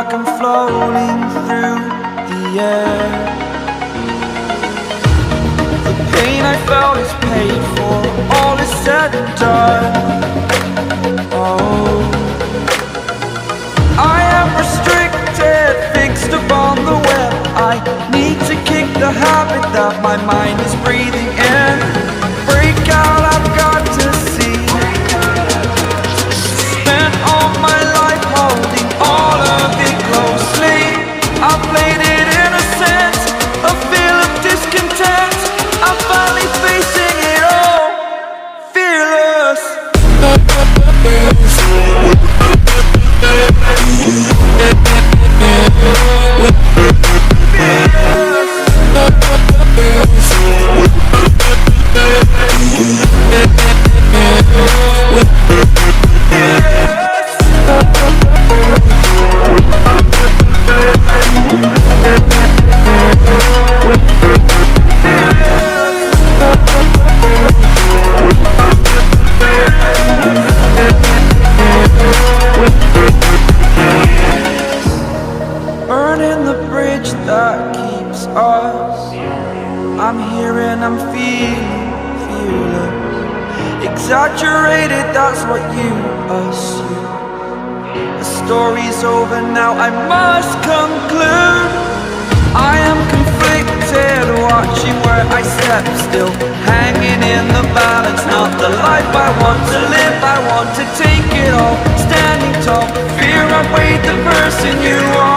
like I'm floating through the air. The pain I felt is paid for, all is said and done. Oh, I am restricted, fixed upon the web. I need to kick the habit that my mind is breathing in. Break out, I've got to see. Spent all my life holding all of it closely. I played it innocent, a feel of discontent. I'm finally facing it all, fearless. Burning the bridge that keeps us. I'm here and I'm feeling fearless. Exaggerated, that's what you assume. The story's over now, I must conclude. I am conflicted, watching where I step still, hanging in the balance. Not the life I want to live, I want to take it all. Standing tall, fear I've weighed the person you are.